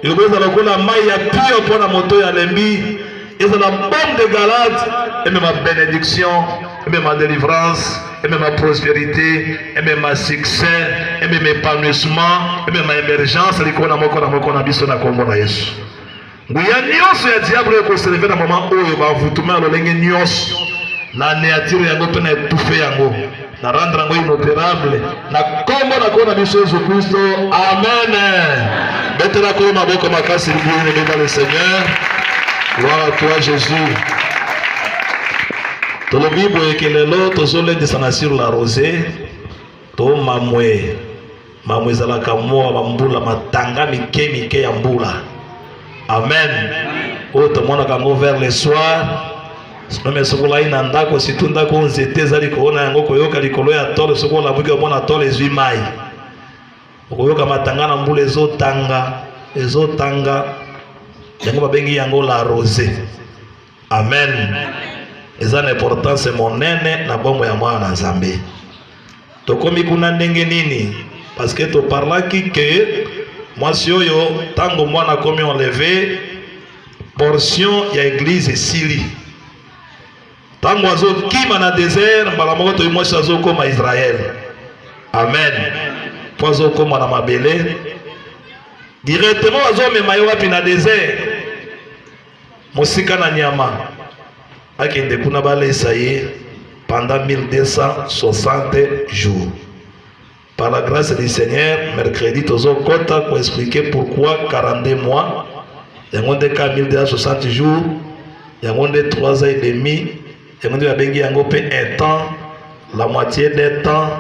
Il y a la maille pour la moto à l'embi. Et c'est la bombe de Galate. Et même ma bénédiction, et même ma délivrance, et même ma prospérité, et même ma succès, et même épanouissement, et même ma émergence. Il y a un biso na kombo na Yesu. Il y a nyonso ya diable qui se lève dans le moment où il va vous tourner le lenge nyonso. Na néature yango pe na étouffer yango. Na rendre yango inopérable. Na kombo na kona biso Jésus Christ. Amen. Mettez-la comme ma boca ma casse dans le Seigneur. Gloire à toi Jésus. Dans la Bible que les lots tozole descendre sur la rosée. To mamwe. Mamwe zala kamoa bambula matanga mike ya mbula. Amen. Oh tout le monde kango vers le soir. Même sokola ina ndako situnda ko nzete zali koona yango koyoka likolo ya tole sokola buki omona tole ezwi mai. Koyoka matanga na mbula ezotanga yango babengi yango la rosée. Amen. Eza na importance monene na bombo ya mwana Nzambe. Tokomi kuna ndenge nini? Parce que to parlaki que mwasi oyo tango mwana komi enlevé portion ya église esili. Tango azo kima na désert mbala moko to mwasi azo koma Israël. Amen. Po azo koma na mabele directement azo mema yo wapi na désert. Mosika na nyama akende kuna balesa ye pendant 1260 jours. Par la grâce du Seigneur, mercredi tozo kota pour expliquer pourquoi 42 mois. Il y a 1260 jours, il y a 3 ans et demi, il y a un temps, la moitié d'un temps,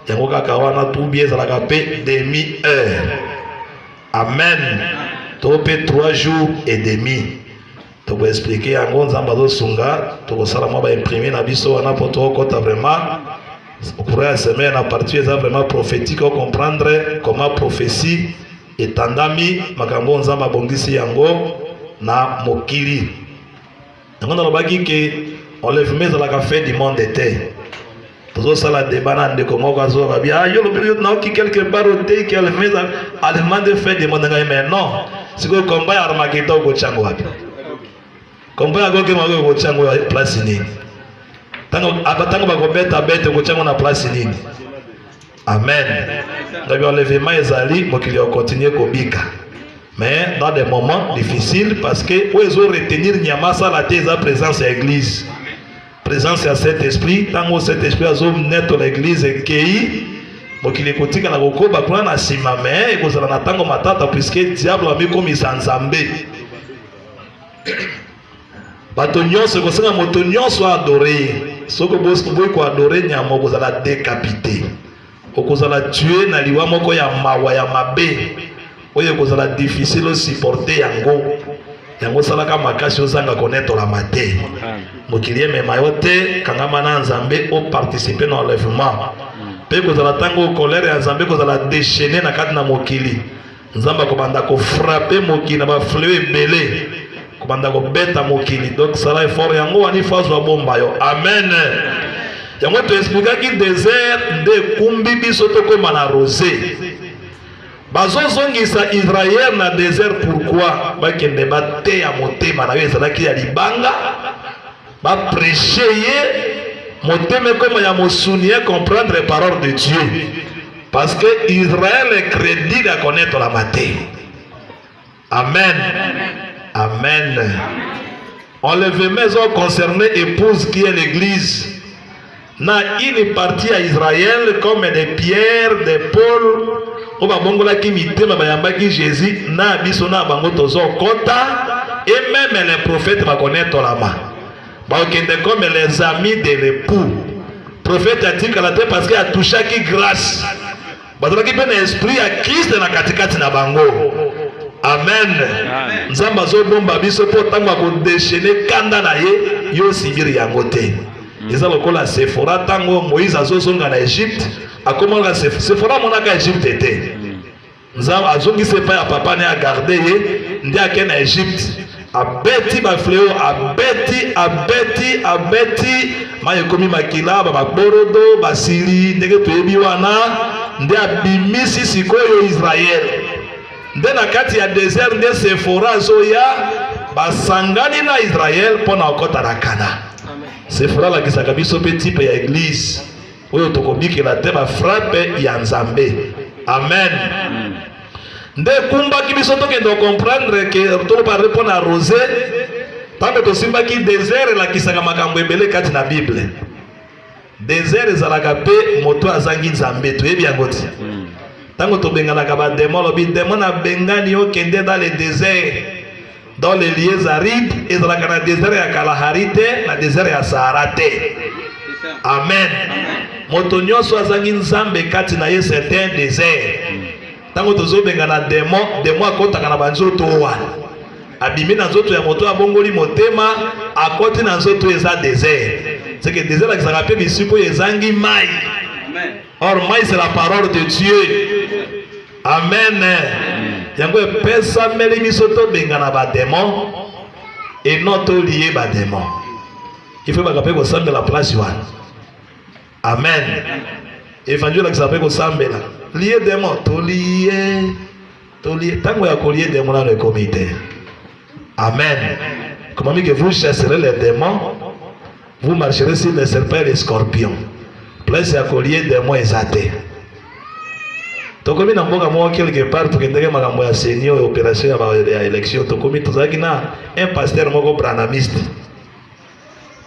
il y a tout bien, ça a demi-heure. Amen. Topé 3 jours et demi. Tu peux expliquer à Gonza Mbado Sunga, tu peux savoir imprimer na biso wana pour toi kota vraiment. Au cours de la semaine, à partir de vraiment prophétique, on comprendre comment prophétie est tendami, makambo nzamba bongisi yango na mokili. Donc on a dit que on lève mais la café du monde était. Toujours ça la débat na de comment on va bien. Ah yo le période na qui quelque part au thé qui a levé allemand de fait du monde mais non. C'est que combat Armageddon go chango wapi. Combat go ke mago go chango place ni. Tango bakobeta bete kochango na place nini. Amen. Donc enlèvement ezali mokili on continue kobika. Mais dans des moments difficiles parce que où ils ont retenir nyamasa la thèse à présence à l'église. Présence à cet esprit, tango cet esprit azo neto l'église ekei mokili kotika na kokoba kuna na sima mais ekozala na tango matata puisque diable a mis comme Nzambe. Bato nyonso kosenga moto nyonso adorer. Soko boy ko adorer nyamo kozala décapité. Okozala tuer na liwa moko ya mawa ya mabe. Oyo kozala difficile à supporter yango. Yango salaka makasi ozanga connaître la maté. Mokili mema yote kangama na Nzambe o participer dans l'enlèvement. Pe kozala tango colère ya Nzambe kozala déchaîner na kati na mokili. Nzamba ko banda ko frapper mokili na ba fleuve belé. Donc ça là est fort yango ani fazo bomba yo. Amen. Yango to expliquer ki désert de kumbi biso to koma na rosée. Bazo zongisa Israël na désert pourquoi? Ba kende ba te ya motema na yo ezala ki ya libanga. Ba prêcher ye motema comme ya mosunier comprendre les paroles de Dieu. Parce que Israël est crédit à connaître la maté. Amen. Amen. Enlèvement concerné épouse qui est l'église. Na une partie à Israël comme des pierres, des pôles. On va bongola qui mitema bayamba qui Jésus na biso na bango tozo kota et même les prophètes va connaître la main. Ba okende comme les amis de l'époux. Prophète a dit que la terre parce qu'il a touché qui grâce. Ba qui ben esprit à Christ na katikati na bango. Amen. Nzamba zo bomba biso po tango ko déchaîner kanda na ye yo sibiri yango te. Eza lokola Sephora tango Moïse azozonga na Égypte akomanga Sephora monaka Égypte te. Nzamba azongi sepa ya papa ne a garder ye ndi akena Égypte. Abeti ba fléau abeti maye komi makila ba borodo basili ndenge toyebi wana ndi abimisi sikoyo Israël. nde na kati ya désert nde Sephora zoya basangani na Israël pona okota na Kana. Sephora lakisaka biso pe type ya église oyo tokobikela te ba frappe ya Nzambe. Amen. Nde kumbaki biso tokende comprendre que tolo parler pona rosé tango tosimbaki désert lakisaka makambo ebele kati na Bible. Désert ezalaka pe moto azangi Nzambe toyebi yango ti. Tango tobenganaka ba démon lobi démon na bengani okende dans le désert, dans les lieux arides, ezalaka na désert ya Kalahari te, na désert ya Sahara te. Amen. Moto nyonso azangi Nzambe kati na ye certain désert. Tango tozobengana démon akotaka na banzoto wana. Abimi na nzoto ya moto abongoli motema akoti na nzoto eza désert. C'est que désert la kisaka pe bisiko ezangi mai. Or mai c'est la parole de Dieu. Amen. Yango pesa meli bisoto bengana ba démon et non to lié ba démon. Il faut bakape ko sambela place wana. Amen. Évangile la kisaka ko sambela. Lié démon to lié tango ya ko lié démon dans le comité. Amen. Comment dit que vous chasserez les démons, vous marcherez sur les serpents et les scorpions. Place à collier démons exaté. Tokomi na mboka mo quelque part pour que ndenge makambo ya senior opération ya élection tokomi tozaki na un pasteur moko branamiste.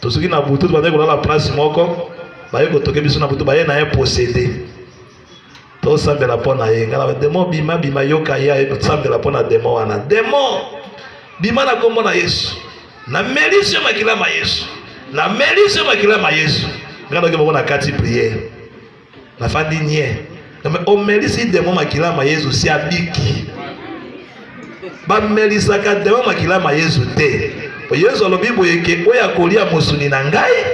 Tosuki na butu bande ko la place moko baye ko toke biso na butu baye na un possédé. To sambela pona ye ngala démon bima yoka ya sambela pona démon wana. Démon bimana kombo na Yesu na melise makila ma Yesu na melise makila ma Yesu ngana ke bona kati prière na fandi nie mais o melise démon makila ma Yesu si abiki ba melisa ka démon makila ma Yesu te po Yesu alobi boyeke oya kolia mosuni na ngai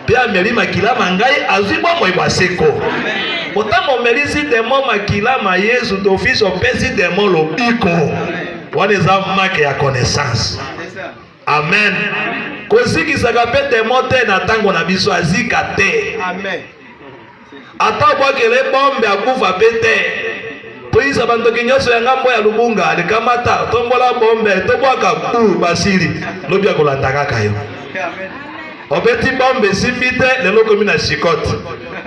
pe ameli makila ma ngai azibwa mo ibaseko otamo melise démon makila ma Yesu d'office opesi démon lobiko. What is that mark ya connaissance? Amen. Koziki sakape demote na tango na biso azika te. Amen. Ata bwakele bombe akufa pete. Poisa bandoki nyoso ya ngambo ya Lubunga alikamata tombola bombe tobwaka basiri lobi ya kolandaka kayo. Amen. Obeti bombe simbite lelo komi na shikote.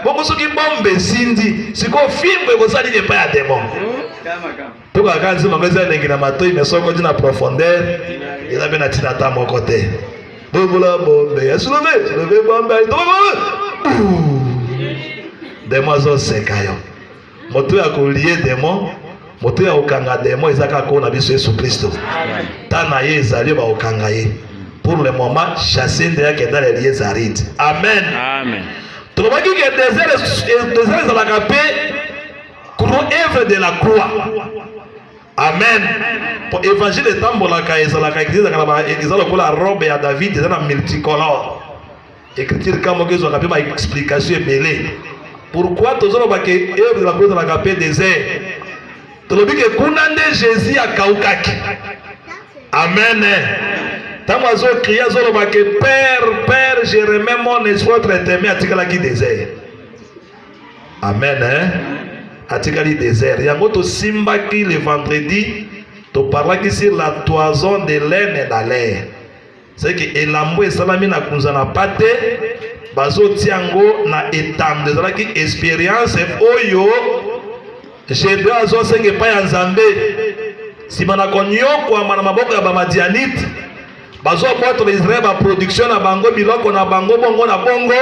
Bongo soki bombe sindi siko fimbo ekosali ne pa ya demon. Toka kanzi mangeza lengi na matoi mesoko dina profondeur eza bena tinata moko te. Bobola bombe ya soulever bombe démon zo sekayo. Moto ya kolie démon, moto ya okanga démon ezaka ko na biso Yesu Kristo. Tana ye ezali ba okanga ye. Pour le moment chasser de yake dans les lieux arides. Amen. Amen. Tolobaki ke désert ezalaka pe œuvre de la croix. Amen. Pour évangile etambolaka ezalaka ezalaka la robe ya David ezala multicolore. Écriture comme que zo kapema explication ebele. Pourquoi tozoloba ke œuvre de la croix ezalaka pe désert? Tolobi ke kuna nde Jésus akaukaki. Amen. Tango azo crier azoloba ke Père, je remets mon espoir traitement atikalaki désert. Amen. Atikali désert. Yango to simbaki le vendredi to parlaki sur la toison de laine dans l'air. C'est que elambo esalami na kunzana pate bazo tiango na etambe zalaki expérience oyo Jésus azo senge pa ya Nzambe simana konyoko amana maboko ya bamadianite bazo boto Israël ba production na bango biloko na bango bongo na bongo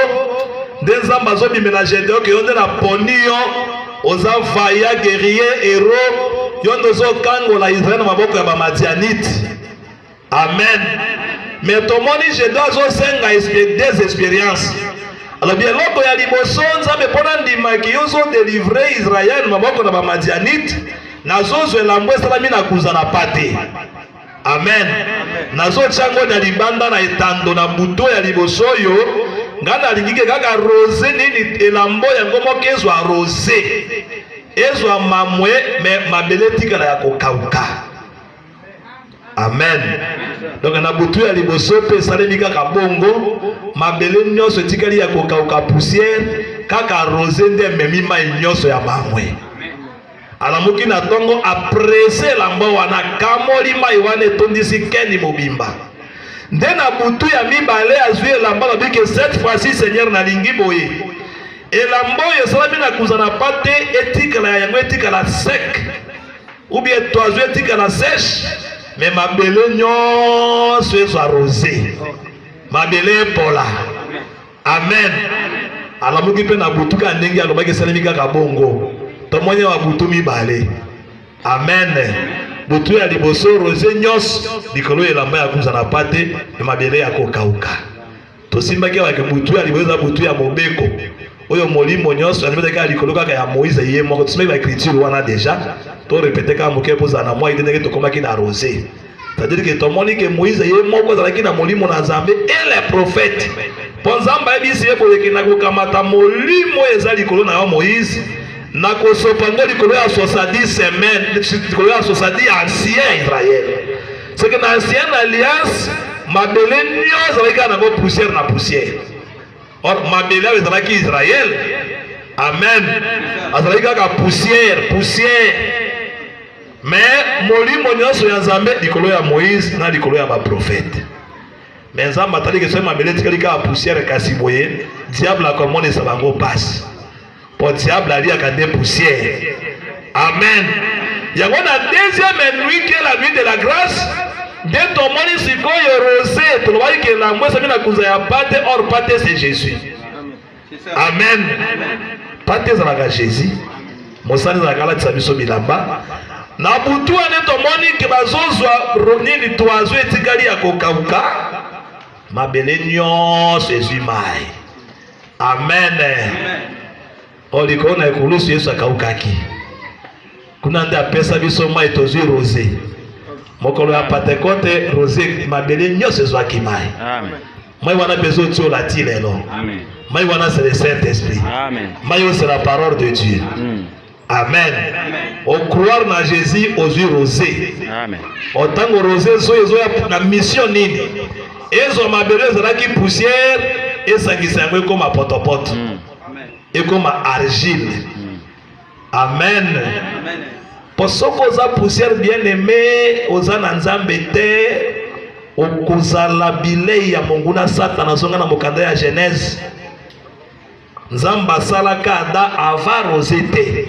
nzamba bazo bimela Gédéon ke yonde na ponio oza vaya guerrier héros yondo zo kango la Israël na maboko ya bamadianite. Amen. Mais tomoni Gédéon zo senga des expériences. Alors bien loko ya liboso nzambe pona ndimaki yo zo délivrer Israël na maboko na bamadianite na zozo elambo esalami na kuzana pate. Amen. Nazo chango na libanda na etando na buto ya liboso yo ngana lingike kaka rose nini elambo ya ngomo kezo a rose ezo a mamwe me mabele tika ya kokauka. Amen. Donc na buto ya liboso pe salemi kaka bongo mabele nyoso tikali ya kokauka poussière kaka rose nde memima nyoso ya mamwe. alamuki na tongo apresse elamba wana kamoli mai wana etondisi keni mobimba. Nde na butu ya mibale azwi elamba babike cette fois-ci Seigneur nalingi boye elamba oyo esalami na kuzana pate etikala yango etikala sec ou bien toazo etikala sèche, mais mabele nyonso ezo arrosé mabele epola. Amen. Alamuki pe na butu ka ndenge alobaki esalemi kaka bongo tomoni wa butu mibale. Amen. Butu ya liboso rosé nyonso likolo elamba ya kuzana pate mabele ya kokauka. Tosimbaki wa butu ya liboso butu ya mobeko oyo molimo nyonso alibetaka likolo kaka ya Moïse ye moko. Tosimaki ba écriture wana déjà to répéter ka moke poza na moi idenge to komaki na rosé. C'est-à-dire que tomoni que Moïse ye moko zalaki na molimo na Nzambe et les prophètes. Ponzamba ebisi ye boyeki na kokamata molimo eza likolo na yo Moïse na kosopango likolo ya 70 semaines likolo ya 70 ancien Israël. C'est que dans ancienne alliance mabele nyonso zalaki na go poussière na poussière. Or mabele ezalaki Israël. Amen. Azalaki kaka poussière. Mais molimo nyonso ya Nzambe likolo ya Moïse na likolo ya ba prophète. Mais Nzambe atali ke so mabele tikali kaka poussière kasi boye diable akomone sa bango passe. Pour diable ali akande poussière. Amen. Yango na deuxième nuit qui est la nuit de la grâce, dès ton moni sikoyo rosé to loyi ke la mwesa mina kuza ya pate or pate c'est Jésus. Amen. Pate zalaka Jésus. Mosani zalaka la tsabiso bilamba. Na butu ane to moni ke bazozwa ronini toazo etikali ya kokauka. Mabele nyonso ezwi mai. Amen. Olikona ekulusu Yesu akaukaki. Kuna nde apesa biso mai tozwi rosé. Mokolo ya Pentecote rosé mabele nyonso ezwaki mai. Amen. Mai wana bezo tio la ti lelo. Amen. Mai wana c'est le Saint-Esprit. Amen. Mai c'est la parole de Dieu. Amen. Au croire na Jésus ozwi rosé. Amen. Otango rosé so ezo na mission nini? Ezo mabele zalaki poussière esangisa yango ekoma potopoto. Ekoma argile. Amen. Posoko za poussière bien-aimé oza na Nzambe te okozala bilei ya monguna Satana zonga na mokanda ya Genèse. Nzambe asalaka Ada ava rosé te.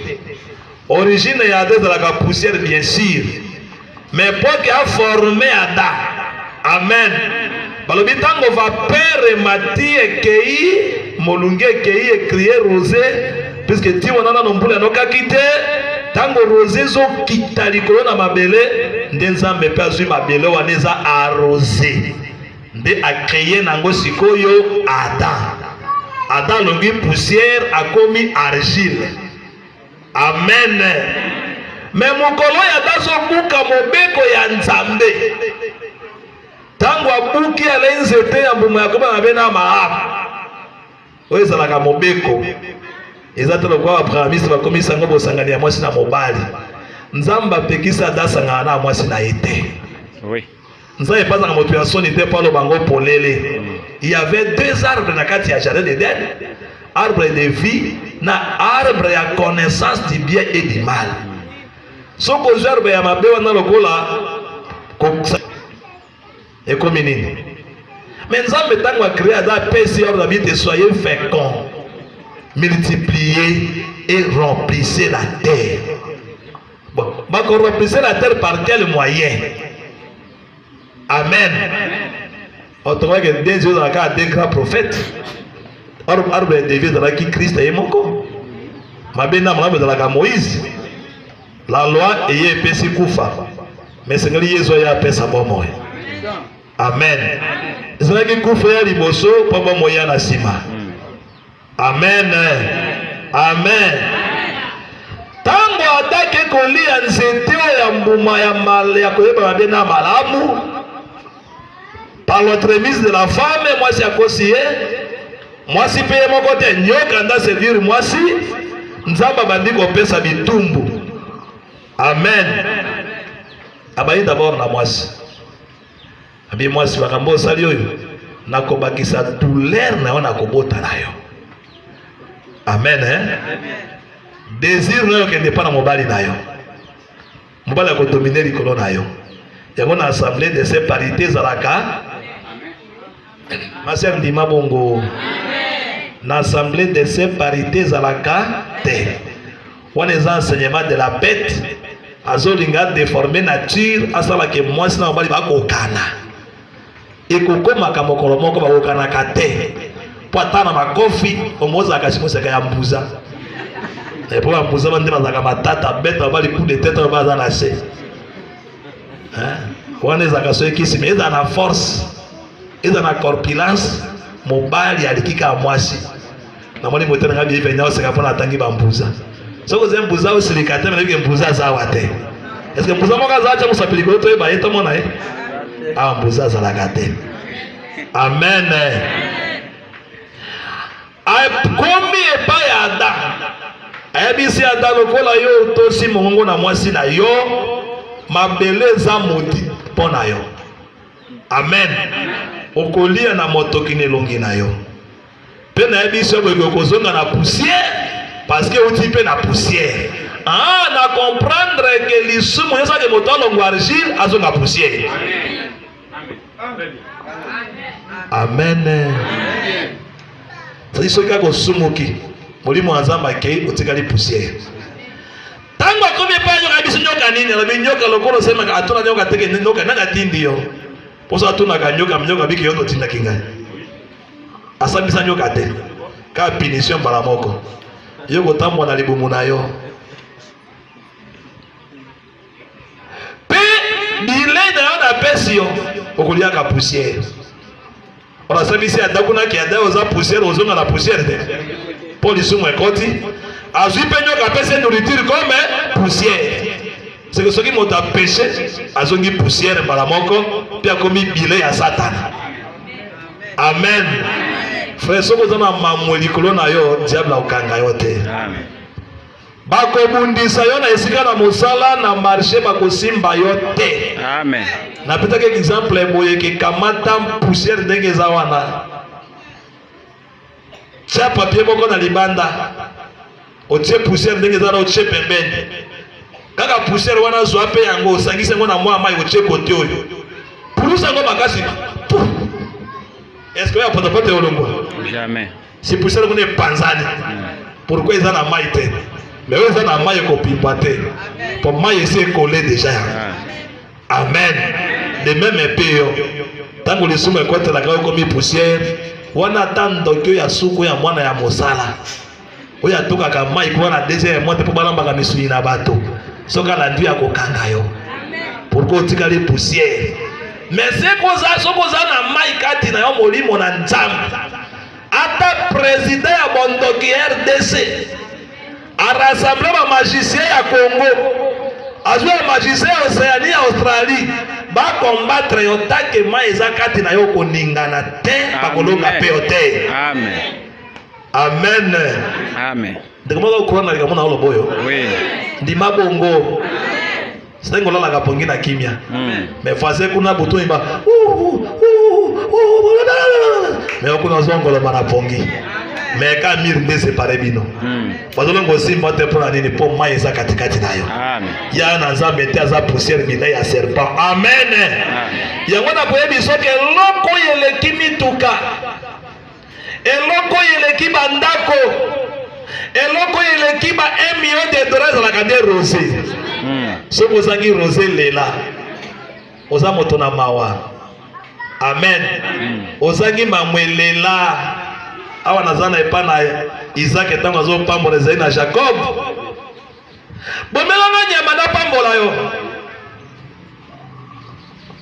Origine ya Ada ezalaka poussière bien sûr, mais poke a formé Ada. Amen. Balobi tango va père mati ekei molunge ekei ekrier rosé puisque ti wana na nombula nokaki te. Tango rosé zo kita likolo na mabele nde Nzambe pe azwi mabele wana eza arrosé nde akreye nango sikoyo Adam longi poussière akomi argile. Amen. Mais mokolo ya dazo buka mobeko ya Nzambe tango abuki ale nzete ya mbuma ya koba mabena maamu oyo ezalaka mobeko. Ezatelo kwa abrahamiste bakomisa ngo bosangani ya mwasi na mobali. Nzambe apekisa dasanga na mwasi na ete. Oui. Nzambe pazanga moto ya soni te palo bango polele. Il y avait deux arbres na kati ya jardin d'Éden. Arbre de vie na arbre ya connaissance du bien et du mal. Soko arbre ya mabe wana lokola koksa ekomi nini? Mais Nzambe tango a créé Adam pesi ordre de vie de soyez féconds. Multipliez et remplissez la terre. Bon, remplissez la terre par quel moyen? Amen. On trouve que des yeux dans le cas des grands prophètes. Arbre de vie dans la qui Christ est moko. Ma bena dans la cas Moïse. La loi est épais koufa. Mais Seigneur Jésus a appelé sa bonne moyen. Amen. C'est là que koufa ya liboso pour bon moyen na sima. Amen. Amen. Tango atake kolia nzete ya mbuma ya mal ya koyeba mabena malamu par l'entremise de la femme, moi si akosie moi si paye mon côté nyoka nda servir moi si Nzamba bandi ko pesa bitumbu. Amen. Abayi d'abord na moi si abi moi si bakambo sali oyo nakobakisa douleur na ona kobota nayo. Amen. désir nayo kende pa na mobali nayo mobali akodomine likolo nayo yango na assemblée de ces parités ezalaka masi ndima bongo na assemblée de ces parités ezalaka te wana eza enseignement de la bête azolinga déformer nature asalaka mwasi na mobali bakokana ekokomaka mokolo moko bakokanaka te po ata na makofi omozalaka simoseka ya mbuza epo ya mbuza bande bazalaka matata bête babali coup de tête oyo baza na se wana ezalaka so ekisi me eza na force eza na corpulence mobali alikika ya mwasi namoni motene nga biye venya oseka mpona atangi bambuza soki oze mbuza osilika te menabike mbuza azawa te eske mbuza moko aza atia mosapilikolo toyeba ye tomona ye awa mbuza azalaka te amen akomi epai ya Ada ayebisi Ada lokola yo otosi mongongo na mwasi na yo mabele eza modi mpo na yo amen okolia na motoki na elongi na yo mpe nayebisi yo boyeke okozonga na poussière parce que outi mpe na poussière na comprendre ke lisumu nyonso ake moto alongo argile azonga poussière amen sadi soki kaka osumuki molimo ya Nzambe akei otikali poussière ntango akomi epai nyoka biso nyoka nini alobi nyoka lokolo osemaka atuna nyoka teke nyoka nanga tindi yo mposo atunaka nyoka biki yo totindaki ngai asambisa nyoka te kaka punition mbala moko yo kotambola na libumu na yo mpe bilei na yo napesi yo okoliaka poussière onasambisi adakunaki ada oza poussière ozonga na poussière te mpo lisumu ekoti azwi mpe nyoka apesi nourriture comme poussière seke soki moto apeshe azongi poussière mbala moko mpe akomi bilei ya satana amen frère soki oza na mamwe likolo na yo diable akokanga yo te bakobundisa yo na esika na mosala na marché bakosimba yo te amen napetaki exemple boye kekamata poussière ndenge eza wana tia papier moko na libanda otie poussière ndenge eza wana otie pembeni kaka poussière wana zwa mpe yango osangisi yango na mwa mai otie kote oyo pulusa yango makasi est-ce que oyo apotapote olongwa jamais si poussière kuna epanzani pourquoi eza na mai te mais oyo eza na mai ekopimba te po mai esi ekole deja yango amen de même mpe yo ntango lisumu ekotelaka okomi poussière wana ata ndoki oyo ya suku ya mwana ya mosala oyo atokaka mai kuna na deuxième mois te mpo balambaka misuni na bato soki alandi ya kokanga yo pourkoi otikali poussière mais soki oza na mai kati na yo molimo na Nzambe ata président ya bondoki RDC arassemble bamagicien ya Congo azwi ya magicien ya Océanie ya Australie bakombattre yo take mai eza kati na yo koningana te bakolonga mpe yo te amen amen amen ndeko moko okurana likambo na olobo oyo ndima bongo sitengo lalaka pongi na kimia mais fase kuna butu imba mais okuna ozongoloba na pongi mais ka mire nde separe bino bazolongo osimba te mpo na nini mpo mai eza katikati na yo ya na Nzambe te aza poussière bilei ya serpent amen yango na boyebi soki eloko oyo eleki mituka eloko oyo eleki bandako eloko oyo eleki ba 1 million de dollars ezalaka nde rosé soki ozangi rosé lela oza moto na mawa amen ozangi mamwe lela awa naza na epa na Isaac ntango azopambola ezali na Jacob bomelanga nyama napambola yo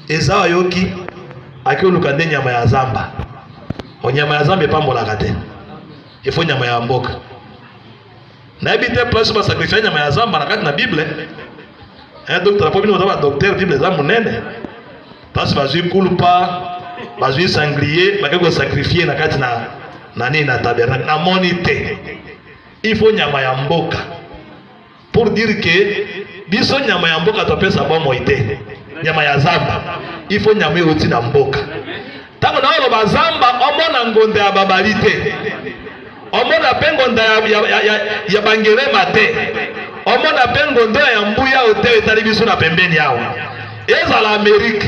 Esau ayoki akioluka nde nyama ya zamba onyama ya zamba epambolaka te ifo nyama ya mboka nayebi te place basakrifia nyama ya zamba na kati na Bible docteur apo bino ba docteur Bible eza monene place bazwi kulpa bazwi sanglier bakako sacrifier na kati na nini na tabernacle na moni te ifo nyama ya mboka pour dire que biso nyama ya mboka topesa bomo ite nyama ya zamba ifo nyama yoti na mboka tango na oloba zamba omona ngonde ya babalite omona pengo ya bangelema te omona pengo ndo ya mbuya ote etali biso na pembeni yao ezala Amerique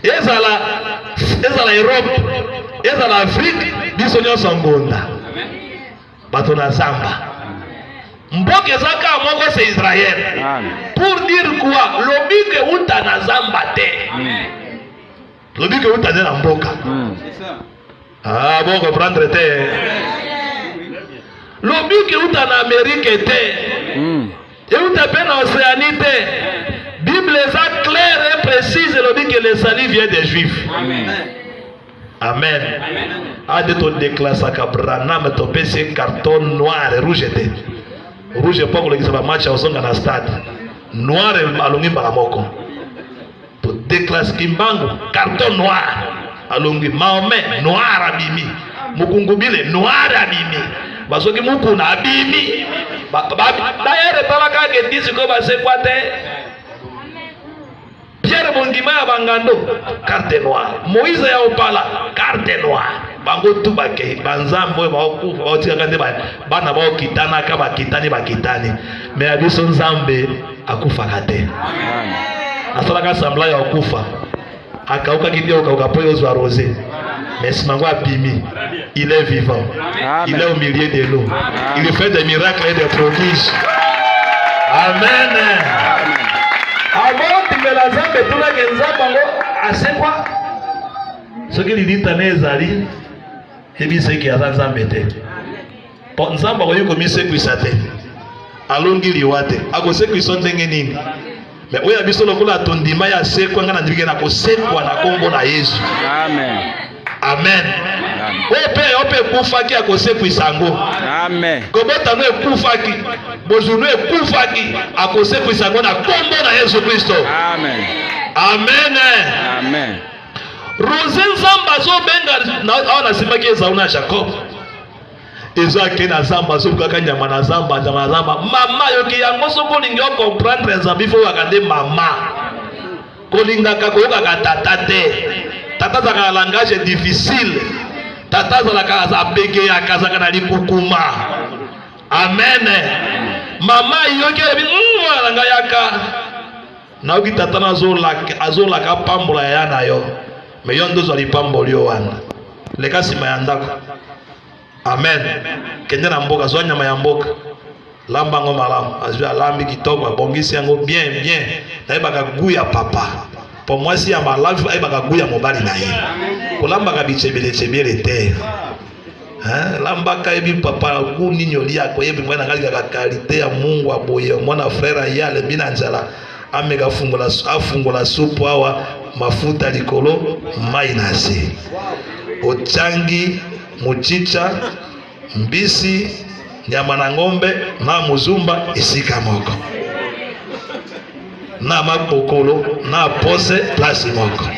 ezala Europe ezala Afrique biso nyonso ngonda bato na zamba mboke zaka moko c'est Israël pour dire quoi lobike uta na zamba te lobike uta na mboka ah bon comprendre te lobike uta na Amérique te uta pe na Océanie te Bible est claire et précise lobike le salut vient des Juifs. Amen. Ade to déclasse kabrana me to pese carton noir rouge te rouge pas ko lekisa ba match ausonga na stade noir alongi mbala moko to déclasse kimbangu carton noir alongi Mahomet noir abimi mukungubile noir abimi basoki mukuna abimi d'ailleurs talaka ke disi ko ba se kwate Pierre Bongima ya bangando carte noire Moïse ya opala carte noire bango tu bake banzambo ba okufa otika kande bana ba okitana ka bakitani mais abiso nzambe akufa kate asala ka sambla ya okufa akauka kidio kauka poyo zo arrosé mais simango abimi il est vivant. Amen. Il est au milieu de nous. Il fait des miracles et des prodiges. Amen. Avant de la zambe tout la genzambo asekwa soki lilita nezali ebi seki azambe te po nzamba ko yuko misekwisa te alongi liwate akosekwisa ndenge nini mais oya biso lokola tondima ya sekwa ngana ndibike na kosekwa na kombo na Yesu. Amen. Amen. Ope kufaki akosekwisa ngo. Amen. Kobota no ekufaki bozunu ekufaki akosekwisa ngo na kombo na Yesu Kristo. Amen. Amen. Amen. Rosen zamba zo benga na ona simaki ezauna Jacob. Ezo akena zamba zo kaka nyama na zamba mama yoki yango so kolingi o comprendre nzambi fo wakande mama kolinga kakoyoka ka tata te tata za langage difficile tata za la za bege ya kaza kana likukuma. Amen. Mama yoki langa yaka na uki tata na azola ka pambola ya na yo me yondo zo lipambolio wana leka sima ya ndako. Amen. Kende na mboka zo nyama ya mboka lamba ngo malamu azwi alambi kitoko abongisi yango bien na yebaka guya papa po mwasi ya malamu ayebaka guya mobali na ye kolamba ka bichebele te lamba ka ebi papa guni nyoli yako yebi mwana ngali ka kalite ya Mungu aboye mwana frère yale bina njala ameka afungula supu awa mafuta likolo mai nasi ochangi muchicha mbisi nyama na ngombe na muzumba isika moko na mapokolo na pose place moko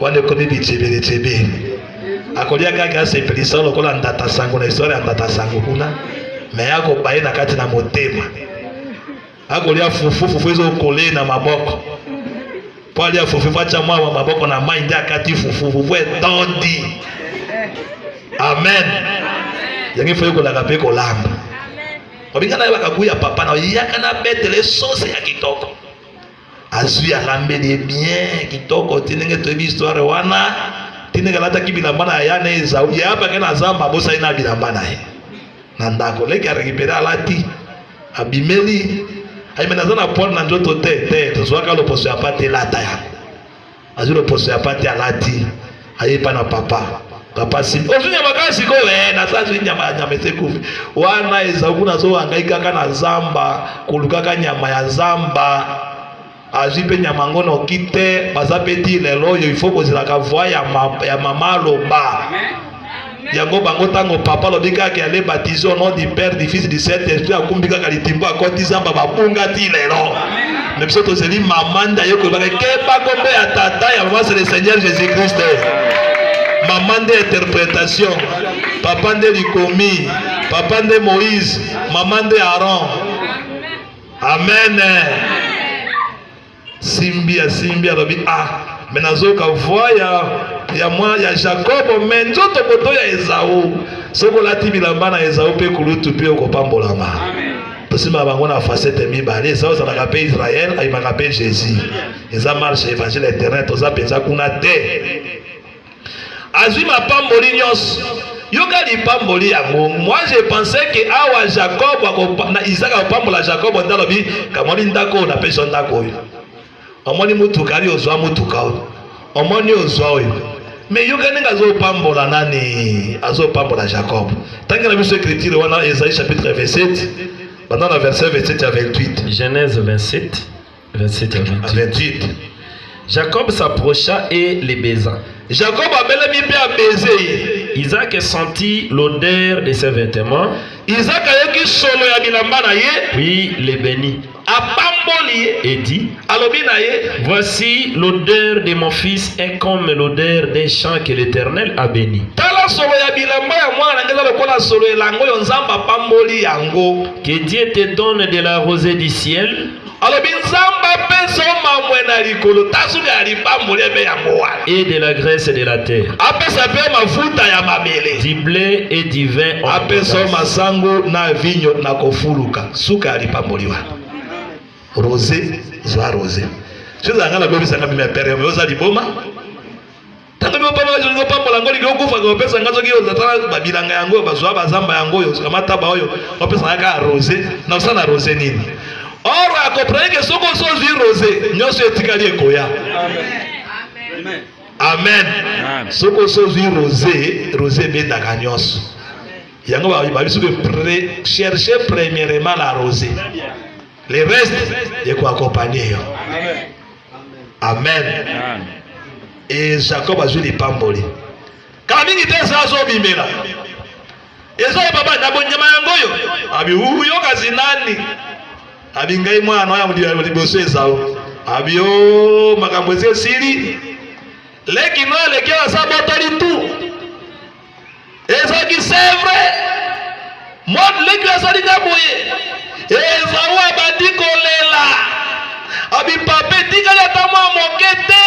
wane komi bichebele akolia kaka sepelisa lokola ndata sango na historia ya ndata sango kuna me yako baye na kati na motema akolia fufu ezo kole na maboko pali ya fufu acha mwa maboko na mai ndia kati fufu etondi. Amen. Yangi foyo ko laka pe ko lamba. Obinga na yaka kuya papa na yaka na betele sauce ya kitoko. Azui alambe de bien kitoko tinenge to histoire wana tinenge lata kibila bana ya na eza ya hapa kana zamba bosa ina bila bana ye. Na ndako leki récupérer alati abimeli aimena zana pole na njoto te to zwaka lo poso ya pate lata yako. Azui lo poso ya pate alati ayepa na papa. Papa si ozunya makasi ko na sasa nyama sekufi wana eza kuna zo hangaika kana zamba kulukaka nyama ya zamba azipe nyama ngono kite bazapeti lelo yo ifo kozela ka voix ya mama loba yango bango tango papa lobika ke ale baptisé au nom du Père du Fils du Saint-Esprit akumbika kalitimbo akoti zamba babunga ti lelo mais biso tozeli mamanda yo ko ba ke ba kombe ya tata ya mama c'est le Seigneur Jésus-Christ. Maman d'interprétation, papa de Likomi, papa de Moïse, maman de Aaron. Amen. Simbia lobi menazoka voya ya mwa ya Jacob menzoto boto ya Esau soko lati bilamba na Esau pe kulutu pe okopambolama. Amen. Tosima bango na facette mibale Esau za na pe Israël ay ma pe Jésus. Eza marche évangile éternel toza penza kuna te. Azui ma pamboli nyos. Yoka li pamboli yango. Moi je pensais que awa Jacob na Isaac pambola Jacob ndalobi kamoni ndako na pe ndako yo. Omoni mutuka ali ozwa mutuka oyo. Omoni ozwa oyo. Mais yoka ninga zo pambola nani azo pambola Jacob. Tangi na biso écriture wana Esaïe chapitre 27 pendant le verset 27 à 28. Genèse 27 27 à 28. Jacob s'approcha et les baisa. Jacob a belemi pe a baiser. Isaac sentit l'odeur de ses vêtements. Isaac a yoki solo ya bilamba na ye. Puis les bénit. Et dit, voici l'odeur de mon fils est comme l'odeur des champs que l'Éternel a béni. Que Dieu te donne de la rosée du ciel et de la graisse de la terre, du blé et du vin. Rosé, zoa rosé. Je suis allé à la sanga mi père me oza liboma. Tango mi papa je ngo pambola ngoli go kufa go pesa ngazo ki oza tala babilanga yango bazwa bazamba yango yo kamata ba oyo opesa nga rosé na usana rosé nini. Oro akoprene ke soko so zi rosé nyoso etikali ekoya. Amen. Amen. Soko so zi rosé, rosé benda kanyoso. Yango ba biso que chercher premièrement la rosé. Les restes, de quoi accompagner. Amen. Amen. Et Jacob a joué les pamboli. Quand il était ça, il y a et ça, papa, il y a un yangoyo. Abi uyo kazinani. Abi ngai mwa anoya mudi bosse zao. Abi o makamboze siri. Leki no leki wa sabotali tout. Et ça qui c'est vrai. Moi leki wa sali ngaboye. Esau abandi kolela abi pape tikala tamo mokete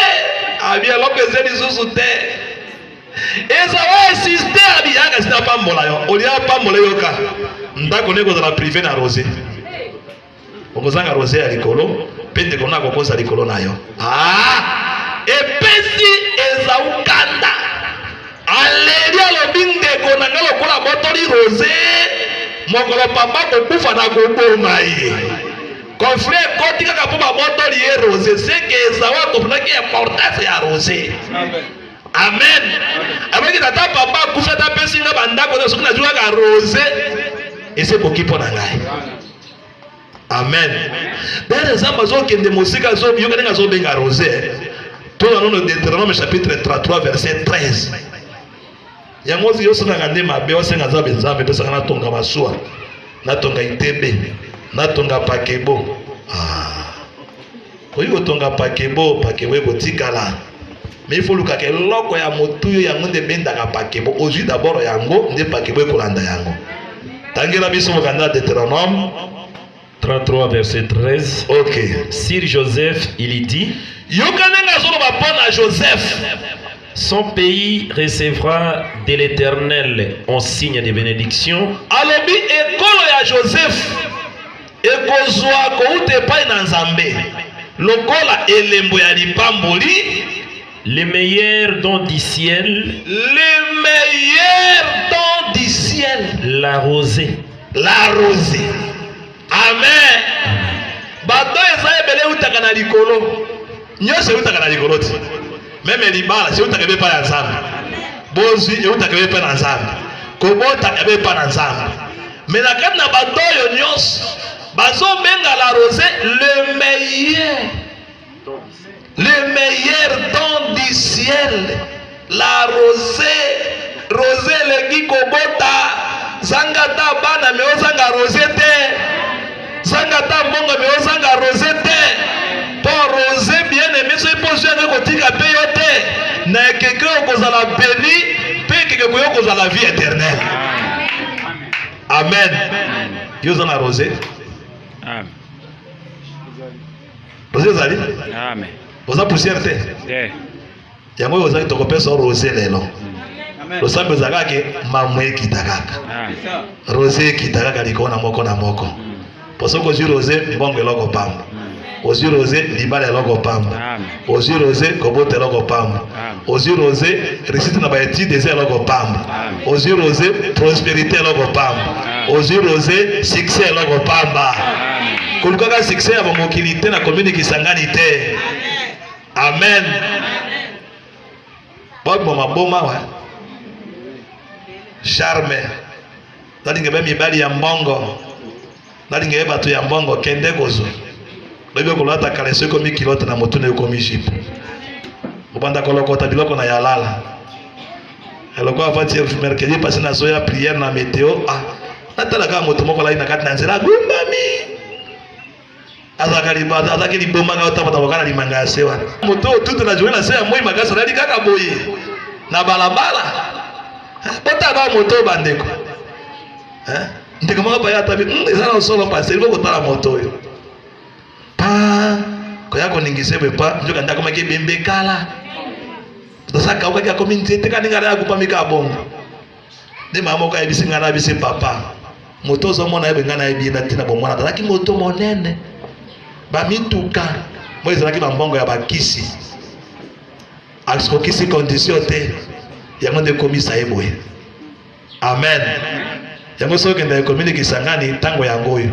abi alopeze lisusu te Esau insiste abi yanga sina pambola yo olia pambola yoka ndako neko za privé na rosé okozanga rosé ya likolo pende kona kokoza likolo nayo epesi Esau kanda alelia lobinde kona ngalo kola botoli rosé mokolo papa kokufa na koboma ye confrère koti kaka po bamoto liye rosé c'est que Esau akomprenaki importance ya rosé. Amen. Avec tata papa kufa ta pesi nga bandako na soki na juka ka rosé ese koki pona ngai. Amen. Bere zamba zo kende mosika zo yoka nga zo benga rosé. To na no Deutéronome chapitre 33 verset 13. Yango yoso na ngande mabe osenga za benzambe pesa kana tonga masua na tonga itebe na tonga pakebo oyo tonga pakebo ko tikala mais il faut luka ke loko ya motuyo yango nde benda ka pakebo ozui d'abord yango nde pakebo ko landa yango tangela biso mokanda Deutéronome 33 verset 13. OK. Sur Joseph il dit yokanenga zo ba pona Joseph. Son pays recevra de l'Éternel en signe de bénédiction. Alobi ekolo ya Joseph ekozwa ko ute pai na Nzambe. Lokola elembo ya lipamboli, les meilleurs dons du ciel. Les meilleurs dons du ciel. La rosée. La rosée. Amen. Bato eza ebele utaka na likolo. Nyose utaka na likolo ti. Même libala c'est utaka be pa na Nzambe. Bozi e utaka be pa na Nzambe. Kobota e be pa na Nzambe. Mais na kati na bato yo nyos bazo benga la rosée le meilleur don du ciel. La rosée le qui kobota zangata bana me ozanga rosée te zangata mbonga me ozanga rosée te pour rosée bien aimé so ipozo ya kotika pe yo te na keke okozala béni pe keke koyo kozala vie éternelle. Amen. Yo zana rosée. Amen. Rosée zali? Amen. Oza poussière te? Yeah. yango ozaki tokopesa rosé lelo losambe ozakake mamwe kitakaka rosé kitakaka likona moko na moko poso kozwi rosé mbongo eloko pamba ozwi rosé libala eloko pamba ozwi rosé kobota eloko pamba ozwi rosé réussite na baétude eza eloko pamba ozwi rosé prospérité eloko pamba ozwi rosé succès eloko pamba kolukaka succès ya bomokili te na commune Kisangani te. Amen. Bobo maboma wa charme nalinge be mibali ya mbongo nalinge be batu ya mbongo kende kozo bebe kolata kaleso ko mikilote na motune ko mishipo obanda kolokota biloko na yalala eloko afati mercredi passé na soya prière na météo natala ka moto moko la ina kati na nzela gumbami azakali liboma ka otapata wakana limanga ya sewa moto tutu na journée na sewa moi makasa na likaka boye na balabala bota ba moto bandeko ndeko moko pa ya tabi ezala solo passer il faut kotala moto yo pa koya ko ningisebe pa njoka ndako make bembe kala dosaka ukaki ya community te kaninga ya kupamika bongo de mama ko ebisinga na bisi papa moto zo mona ebenga na ebi na tina bomona talaki moto monene ba mituka moi ezalaki na mbongo ya bakisi asko kisi condition te yango nde komisa eboye. Amen. Yango soki nda commune Kisangani tango yango oyo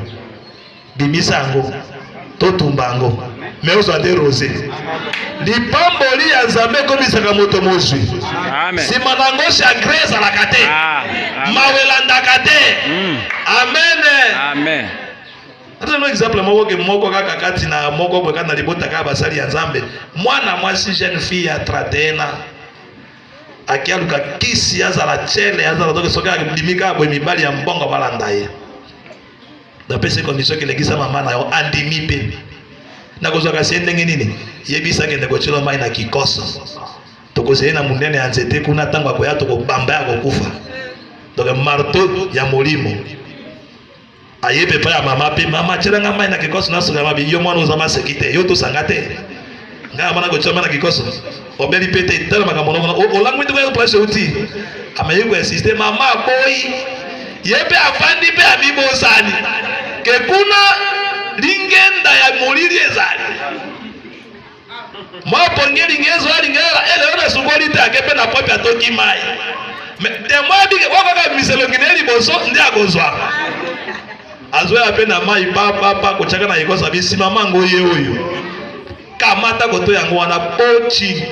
bimisa yango totumba yango mais ozo ade rosé lipamboli ya Nzambe komisaka moto mozwi sima nango chagrin ezalaka te mawelandaka te. Amen. Amen. Atano exemple moko kaka kati na moko boka na libota ka basali ya Nzambe mwana mwasi jeune fille ya 31 akialuka kisi azala chele azala toke soka limika boy mibali ya mbongo balanda ye na pese condition ke legisa mama na yo andimi pe na kozaka sendenge nini yebisa ke ndeko chelo mai na kikoso tokozeye na munene ya nzete kuna tango akoya tokobamba ya kokufa donc marteau ya molimo ayebe pa ya mama pe mama chiranga mai na kikoso na soka mabi yo mwana uzama sekite yo to sangate nga mana ko chama na kikoso obeli pete itala makambo na olangu ndiko yo place uti amaye ko system mama boy yebe afandi pe amibosani ke kuna lingenda ya molili ezali mwa pongeli ngezo ali ngela ele ona sugoli te akepe na popi atoki mai te mwa bige waka miselo ngineli boso ndi akozwa azwe pe na mai papa kochaka na ikosa bisi mama ngoye oyo kamata koto yango wana pochi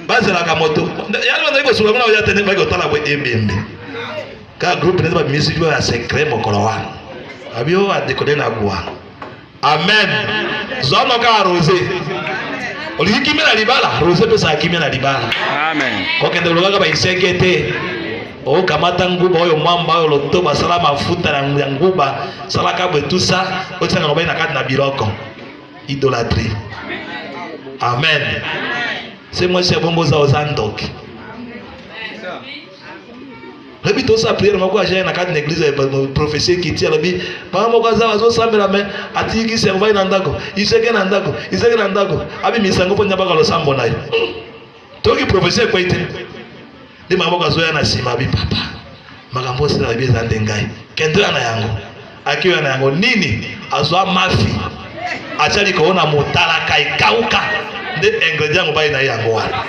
bazela ka moto yalo ndiko suka kuna oya tene bako tala bwe ebembe ka groupe ne ba musique ya secret mokolo wana abio adekode na gwa. Amen. Zono ka rosé oliki mena libala rosé pesa kimi na libala. Amen. Kokende loga ba isekete o kamata nguba oyo mwamba oyo loto basala mafuta na nguba salaka betusa otanga ngoba na kati na biloko idolâtrie. Amen. C'est moi c'est bongo za ozandok lebi to sa prière mako aje na kati na église prophétie qui tient lebi mama moko za wazo sambela me atiki servai na ndako iseke na ndako abi misango ponya baka lo sambo nayo toki prophétie kwa ite de mama moko zo ya na sima bi papa makambo sala bi za ndengai kendo na yango akiwa na yango nini azwa mafi achali koona motala kai kauka de ingrédients ngobai na yango wana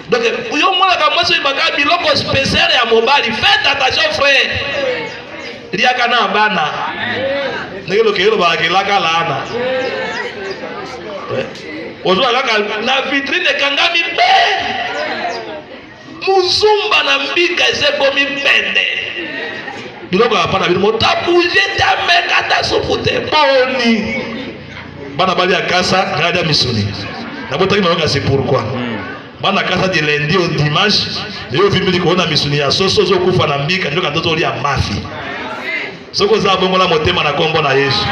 donc uyo mwana kama so ibaka biloko spécial ya mobali faites attention frère liaka na bana ngelo kelo ba kelaka lana ozo kaka na vitrine kangami be muzumba na mbika esekomi pende biloko hapana biloko tabuje tameka tasupute boni bana bali akasa ngada misuni na botaki na ngasi pourquoi bana kasa de lundi au dimanche leo vimbi kuona misuni ya soso zo kufa na mbika ndio kandoto lia mafi soko za bongo la motema na kombo na Yesu.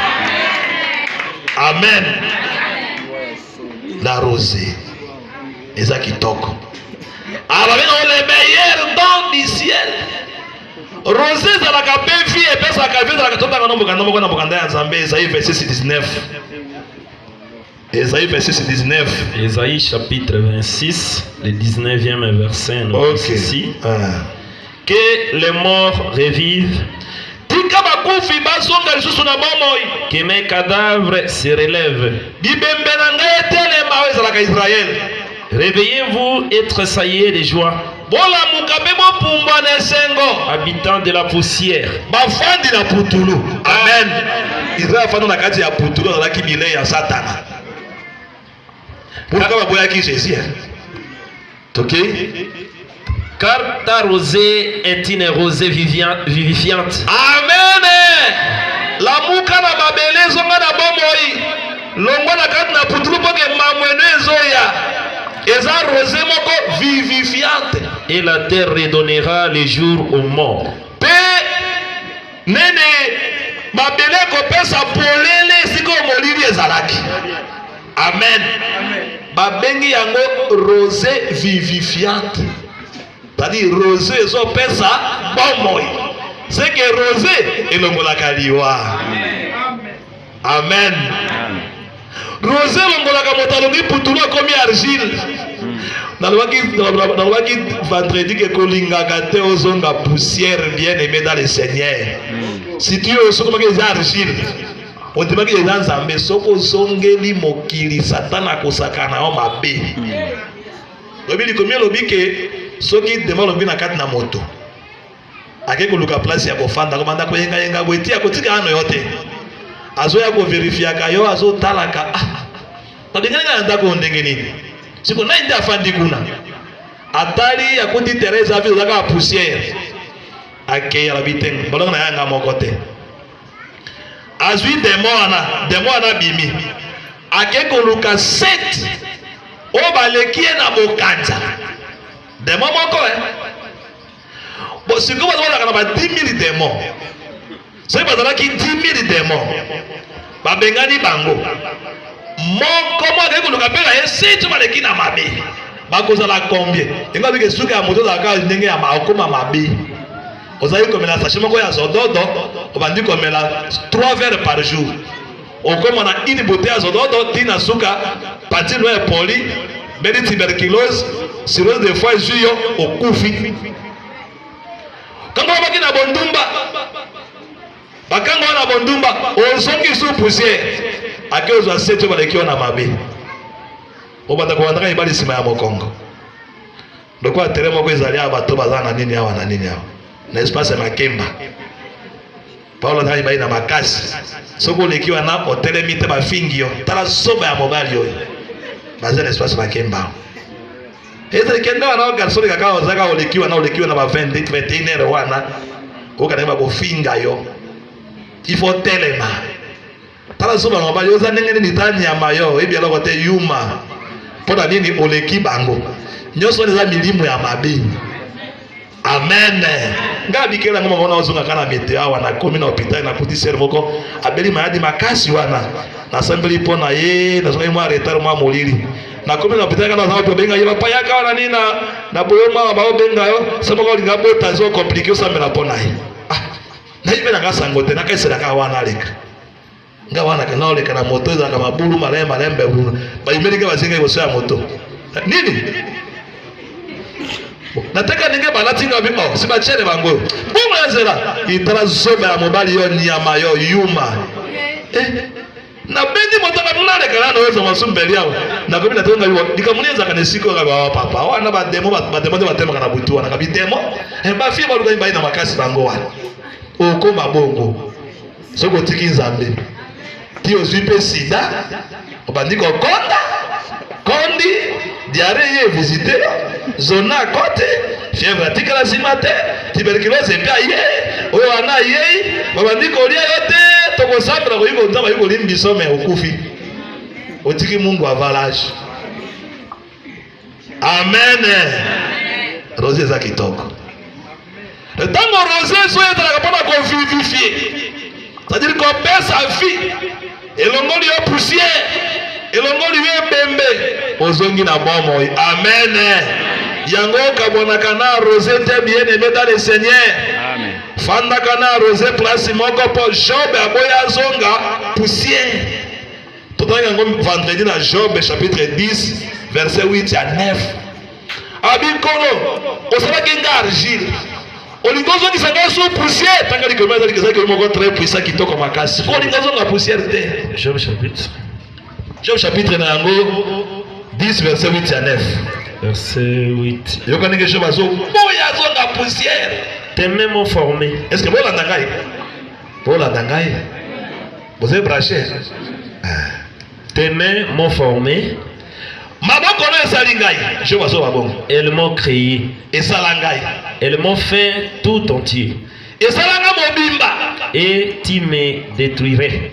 Amen. La rosée eza kitoko ababena le meilleur don du ciel. Rosée za la kabefi et pesa ka visa la katota ka nombo na Nzambe Isaïe verset 19. Esaïe 26-19. Ésaïe chapitre 26, le 19e verset. Ok. Ici. Que les morts revivent. Que mes cadavres se relèvent. Réveillez-vous et tressaillez de joie. Habitants de la poussière. Amen. Israël fana na kati ya putulu na ki bile ya Satana. Pourquoi boya ki Jésus? OK? Car ta rosée est une rosée vivifiante. Amen. La muka na babele zonga na bomoi. Longo na kati na putulu boke mamwene zoya. Eza rosée moko vivifiante. Et la terre redonnera les jours aux morts. Pe nene babele kopesa polele siko molili ezalaki. Amen. Babengi yango rosée vivifiante. C'est-à-dire rosée ezopesa bomoi. C'est que rosée elongolaka liwa. Amen. Rosée elongolaka motalongi putulu komi argile. Nalwaki vendredi que kolingaka te ozonga poussière bien aimé dans le Seigneur. Si tu es soko maki za argile, on te maki za nzambe soko zongeli mokili satana kosakana o mabe. Lobi combien lobi que soki dema lobi na kati na moto. Akeko luka place ya kofanda komanda ko yenga bweti akotika ano yote. Azo ya ko verifia kayo azo talaka. Tadengana ndako ndenge nini? Siko na inde afandi kuna. Atali ya kuti Teresa afi zaka poussière. Ake ya labiten. Balonga na yanga mokote. Azui demona bimi. Ake ko luka 7. O balekie na bokanja. Demo moko Bo siko bazala kana ba 10,000 démons. C'est bazala ki 10,000 démons. Ba bengani bango. Moko mo ke luka pela esi tu baleki na mabe. Ba kozala combien? Inga bike suka ya moto zaka ndenge ya makoma mabe. Ozayi komela sachet moko ya zododo, obandi komela 3 verres par jour. Okoma na une bouteille ya zododo tina suka patino ya poli, bedi tuberculose, cirrhose de foie juyo okufi. Kango baki na bondumba. Bakango na bondumba, ozongi su poussière. Akezo aseto balekio na mabe. Obata ko bandaka ibali sima ya mokongo. Ndoko ateremo ko ezali abato bazana nini awa na nini awa. Na espace makemba. Paulo ndani baina makasi. Soko lekiwa na hotel mite bafingio. Tala soba ya mobali yo. Bazana espace makemba. Ezali kenda na garçon kaka ozaka olekiwa na ba 21h wana. Okanema bofinga yo. Il faut telema. Tala soba mobali oza ndenge ni tani ya mayo ebi aloko te yuma. Pona nini oleki bango. Nyoso neza milimu ya mabe. Amen. Ngabi kela ngoma mona ozunga kana metea wana komi na hospital na petit servoko abeli mayadi makasi wana. Na sambeli pona ye na zonga mwa retard mwa molili. Na komi na hospital kana zawa benga yeba payaka wana nina na boyoma ba benga yo sema ko linga bota zo compliqué ça me la pona ye. Ah. Na ibe na ngasangote na kaisera ka wana leka. Nga wana kana ole kana moto za kama bulu malembe bulu. Ba imelika bazinga iboso ya moto. Nini? Nataka ninge balatinga bimo sibachere bango. Bongo yazela itala zoba ya mobali yo nyama yo yuma. Na bendi motaka munale kana no wezo masumbeli yao. Na kobi natonga yo dikamuniza kana siko ka ba papa. Wana ba demo batema kana butu wana kabi demo. Ba fi ba luga imba ina makasi bango wana. Okoma bongo. Soko tiki nzambe. Tio zipe sida. Obandiko konda. Kondi diarrhée ye visité zona côté fièvre atikala simate tuberculose pia ye oyo ana ye babandiko lia yote tokosambela ko yuko ndaba yuko limbiso me okufi otiki mungu avalage. Amen. Rosée za kitoko. Le tango rosée so yetala kapona ko vivifier. C'est-à-dire qu'on perd sa vie. Et l'ongoli yo poussière. Et l'ongoli yo bembe. Ozongi na bomo. Amen. Yango kabona kana rosé te bien aimé dans le Seigneur. Amen. Fanda kana rosé place moko po Job aboya zonga poussière. Vendredi dans Job chapitre 10 verset 8 à 9. Abikolo, on sera qu'un argile. On lui donne des angles sous poussière. Tant que les commerces sont très puissants qui toquent ma casse. On lui donne la poussière. Job chapitre 10 verset 8 à 9. Verset 8. Je connais que je vais dire, la poussière. Tes mains m'ont formé. Est-ce que vous l'entendez? Vous l'entendez? Vous êtes branché? Tes mains m'ont formé. Elles m'ont créé. Elles m'ont fait tout entier. Et tu me détruirais.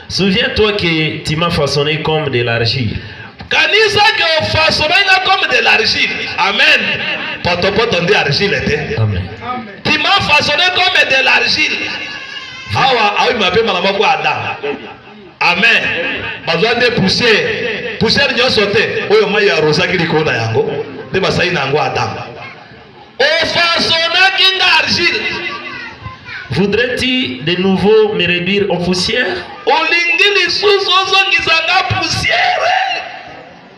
Souviens-toi que tu m'as façonné comme de l'argile. Amen. Amen. Tu m'as façonné comme de l'argile. Amen. Besoin de poussière. Poussière n'y a sauté. Oyo mai ya rosa qui likona yango. De basai na ngo Adam. O façonna kinga argile. Voudrais-tu de nouveau me réduire en poussière? Olingi lisusu ozongizanga poussière.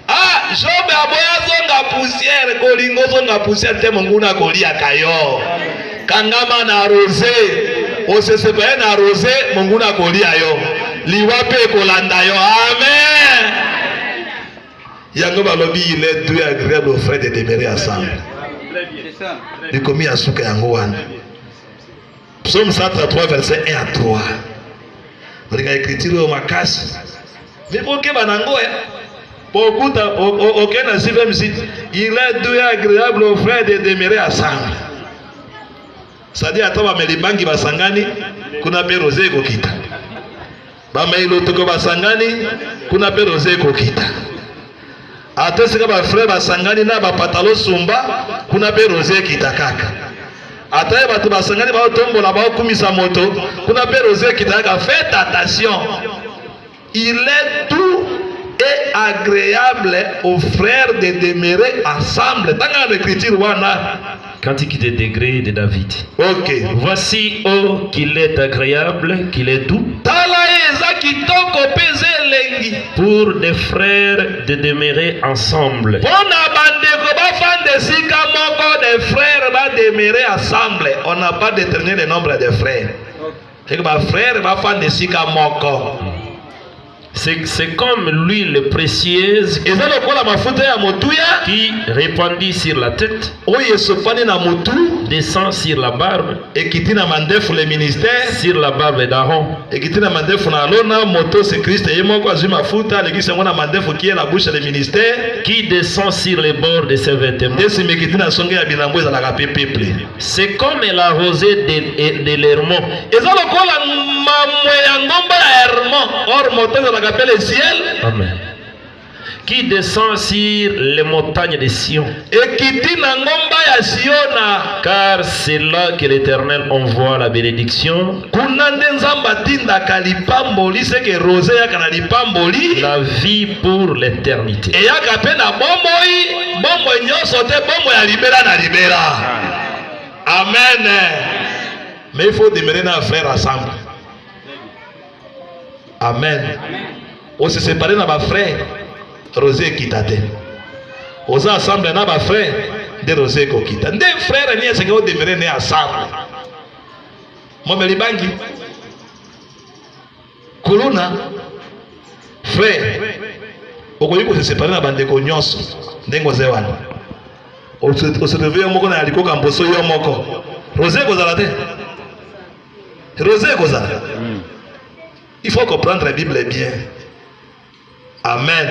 Ah, Job aboya zonga poussière. Kolingo zonga poussière te monguna kolia kayo. Kangama na rosé. Osesepeye na rosé monguna kolia yo. Liwape kolanda yo. Amen. Yango balobi il est doux et agréable aux frères de demeurer ensemble. Il commis à souka yango wana. Psaume 133 verset 1 à 3. Regarde écriture au makasi. Mais pour que banango beaucoup aucun sixième site. Il est doux et agréable aux frères de demeurer ensemble. C'est-à-dire attends bamelibangi basangani kuna pe rosé kokita. Bamailo toko basangani kuna pe rosé kokita. Atesika ba frère basangani na ba patalo sumba kuna pe rosé kitakaka. Ataye batu basangani ba tombola ba kumisa moto kuna pe rosé kitakaka. Faites attention. Il est tout et agréable aux frères de demeurer ensemble. Dans l'écriture wana Cantique des degrés de David. Ok. Voici, oh, qu'il est agréable, qu'il est doux. Pour des frères de demeurer ensemble. On n'a pas déterminé le nombre de frères. C'est comme l'huile précieuse qui répandit sur la tête, descend sur la barbe, sur la barbe d'Aaron, qui descend sur les bords de ses vêtements. C'est comme la rosée de l'Hermon, amen, qui descend sur les montagnes de Sion. Car c'est là que l'Éternel envoie la bénédiction, la vie pour l'éternité. Amen. Mais il faut demeurer nos frères ensemble. Amen. On se sépare dans ma frère, Rosé Kitate. On s'assemble dans ma frère, de Rosé Kokita. Des frères, ni est-ce que vous demeurez ensemble? Moi, me libangi. Kuluna, frère, on peut se séparer dans bande de cognos, dengo zewan. On se réveille au moko na aliko kamboso yo moko. Rosé Kozalate. Rosé Kozalate. Il faut comprendre la Bible bien. Amen.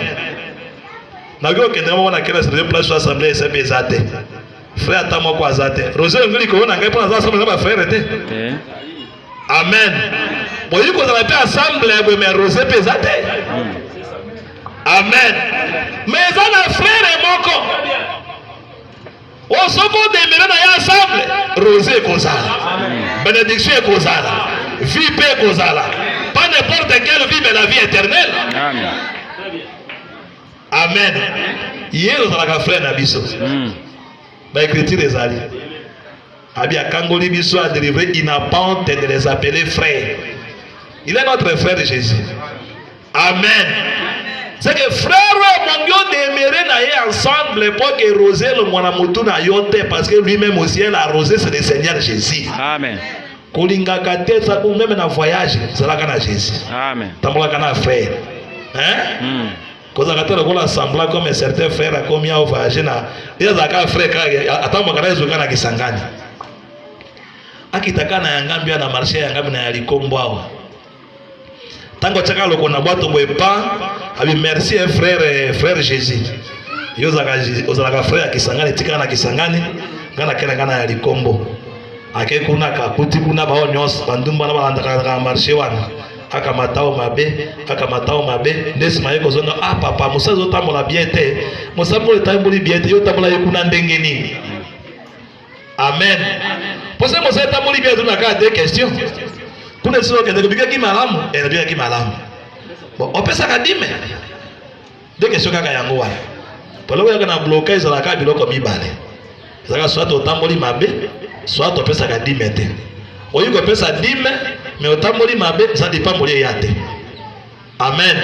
Nagio kende mo na kela se place assemblée c'est pesate. Frère ta moko azate. Rosé ngeli ko na ngai pour assemblée na frère te. Amen. Bon yiko za la assemblée bo mais Rosé pesate. Amen. Mais ça na frère moko. On se voit des na ya ensemble. Rosé kozala. Bénédiction kozala. Vie paix kozala. Pas n'importe quelle vie, mais la vie éternelle. Amen. Amen. Hier, on a frère Nabiso. L'écriture des alliés. Abia Kangoli Biso a délivré, il n'a pas honte de les appeler frères. Il est notre frère Jésus. Amen. C'est que frère mon Dieu demeurer naïe ensemble pour que Rosé le monamotu na yote parce que lui-même aussi elle a arrosé c'est le Seigneur Jésus. Amen. Kolinga kate ça ou même na voyage c'est là kana Jésus. Amen. Tamola kana frère. Hein? Quand on a la semblant comme certains frères comme ya voyager na il y a frère attends kana ezo kana kisangani. Akitaka na yangambia na marché yangambi na yalikombo. Tango chaka loko na boîte boepa abi merci frère Jésus yozaka frère kisangani tika na kisangani ngana kena ngana ya likombo ake kuna kakuti kuna bao nyos bandumba na balanda ka marché wana aka matao mabe ndesima yeko zona papa musazo tamola biete musambo le tambuli biete yo tamola yekuna ndenge nini. Amen. Pose musazo tambuli biete na ka deux questions. Kuna sio kende kupiga kimalamu anapiga kimalamu bon opesa kadime deke sio kaka yango wana polo yaka na blocage za ka biloko mibale zaka soit otamboli mabe soit opesa kadime te oyiko pesa dime mais otamboli mabe ça dépend moli yate. Amen.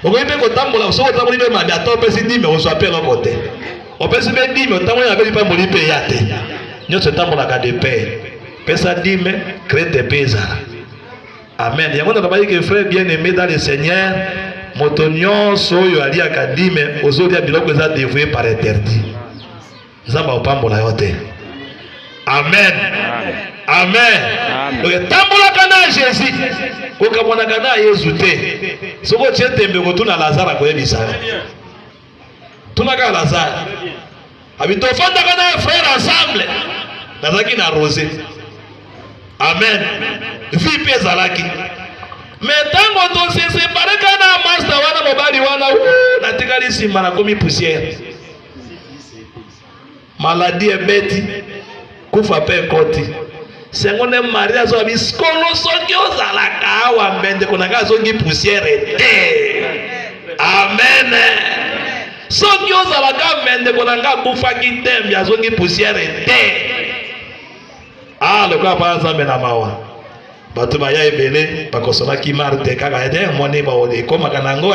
Okoyipe ko tambola so otamboli be mabe atopesi dime on so appelle côté opesi be dime otamboli mabe pa moli pe yate nyoso tambola ka de paix pesa dime crête pesa. Amen. Yango na bayi que frère bien-aimé dans le Seigneur, motonyo soyo ali akadime ozoli ya biloko za dévoué par interdit. Zamba opambola yote. Amen. Amen. Donc tambola kana Jésus. Ko kamona kana Yesu te. Soko chetembe ko tuna Lazare ko yebisa. Tuna ka Lazare. Abito fanda kana frère ensemble. Nazaki na rosé. Amen. Vie pesa laki. Mais tango to se séparer kana master wana mobali wana na tikali simba na komi poussière. Maladie ebeti kufa pe koti. Sengone Maria zo biskolo sokyo zalaka wa mbende kuna gazo ngi poussière te. Amen. Sokyo zalaka mbende kuna nga kufa kitembi azongi poussière te. Le quoi par exemple na mawa bato ba ya ebele bakosona ki marte kaka ede moni ba ole koma kanango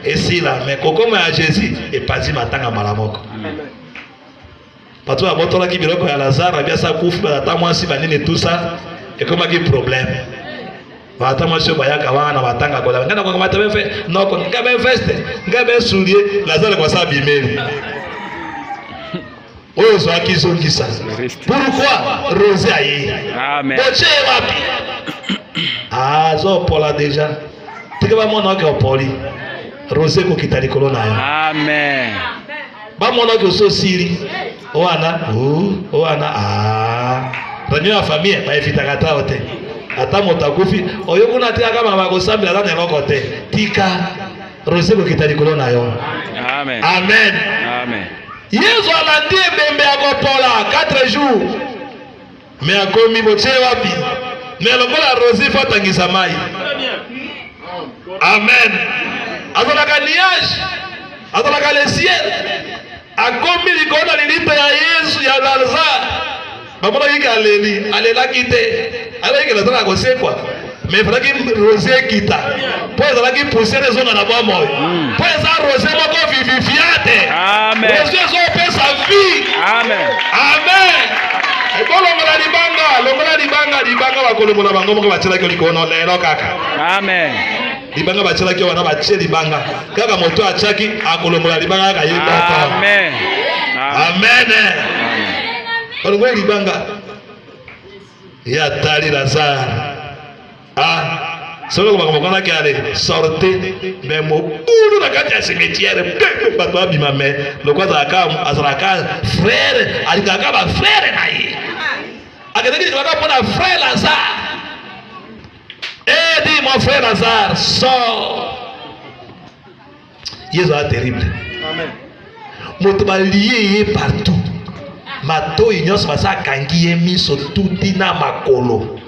esila mais kokoma ya Jésus et pasi matanga malamoko bato ba botola ki biloko ya Lazare bia sa kufu ba tamwasi banini tout ça et comme ki problème ba tamwasi ba ya kawana batanga kola ngana kwa mata befe noko ngabe veste ngabe soulier Lazare kwa sa bimeli. Oyo so akizongisa. Pourquoi Rosé aye? Amen. Boche wapi? Zo pola déjà. Tika ba mona ke opoli. Rosé ko kitali kolona yo. Amen. Ba mona ke so siri. Oana, oana Ranyo ya famille ba efita kata ote. Ata motakufi oyo kuna tika kama ba ko sambela na neloko te. Tika Rosé ko kitali kolona yo. Amen. Amen. Amen. Yesu alandi bembe akopola 4 jours. Mais akomi boche wapi? Mais lokola Rosé fatangisa mai. Amen. Azalaka nuage. Azalaka le ciel. Akomi likona lilita ya Yesu ya Lazare. Bamona yikaleli, alela kite. Ala yikela zana kosekwa. Mais fallait que Rosé quitta. Pour ça qui pousser les zones là-bas moi. Pour ça Rosé moko vivifiate. Amen. Rosé zo pe sa vie. Amen. Amen. Et bon longola libanga ba kolomona bango moko batela ko likono lelo kaka. Amen. Libanga batela ko wana batela libanga. Kaka moto achaki akolomona libanga ka yeba. Amen. Amen. Kolomona libanga. Ya tali Lazare. Solo comme on a qu'à sortir mais mon boulot na kati ya cimetière papa abima mais le quoi azraka frère alikaka ba frère na ye akataki kwa pona frère Lazare dis mon frère Lazare sort. Yesu est terrible. Amen. Moto ba lié partout mato inyos basa kangi emi so tutina makolo.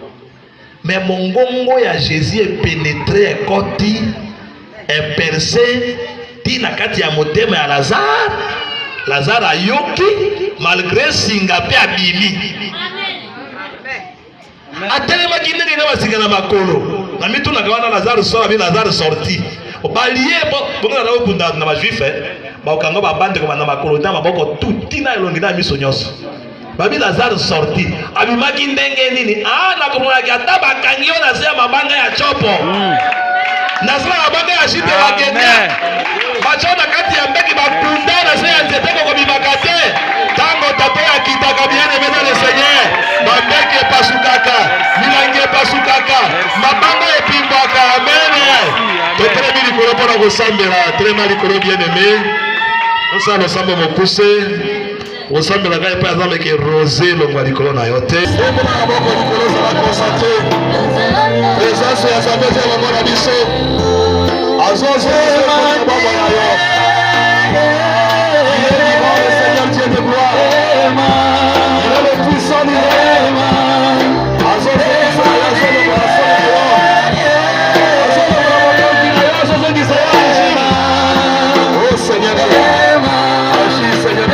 Mais mon gongo ya Jésus est pénétré, côté, est percé, dit na kati ya motema ya Lazare. Lazare a yoki, malgré singape abimi. Atelema kinenge na basinga na makolo. na mitu na kawana Lazare sora bi Lazare sorti balie bongo na okunda na bajuif bakanga babande ko na makolo na maboko tuti na elongi na miso nyoso babi Lazare sorti abimaki ndenge nini na komona ki ata bakangi ona se mabanga ya chopo na sala mabanga ya shite bakenya bachona kati ya mbeki bakunda na se ya nzete ko bibakate tango tato ya kitaka bien aimé le Seigneur babeke pasukaka milange pasukaka mabanga epimbaka amen totere bili ko pona ko sambela très mal ko bien aimé on ça le sambo mokuse on sambela ka pa zambe ke rosé lo ngwa likolo na yote sembo na boko likolo za concentré présence ya sambe za boko na biso azozo baba na yo Dieu de gloire, il est le puissant du oh Seigneur, agis Seigneur.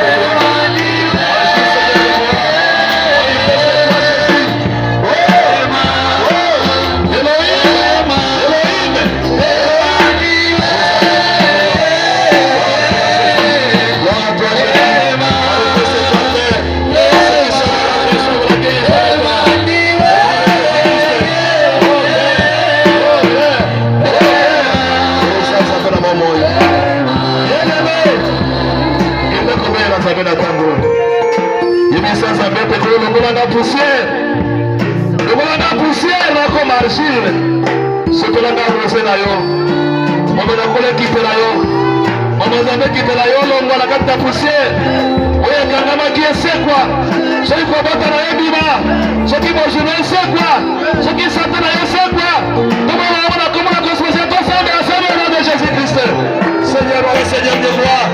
poussière comme argile. Ce que l'on a rosé là, on va la quitter là, on va quitter là, on va la carte de poussière. Oui, quand on a qui c'est quoi? Ce qui va battre la bima, ce qui va jouer c'est quoi? Ce qui s'attend là, c'est quoi? Comment on a construit cette ensemble et ensemble au nom de Jésus-Christ. Seigneur, Seigneur de gloire,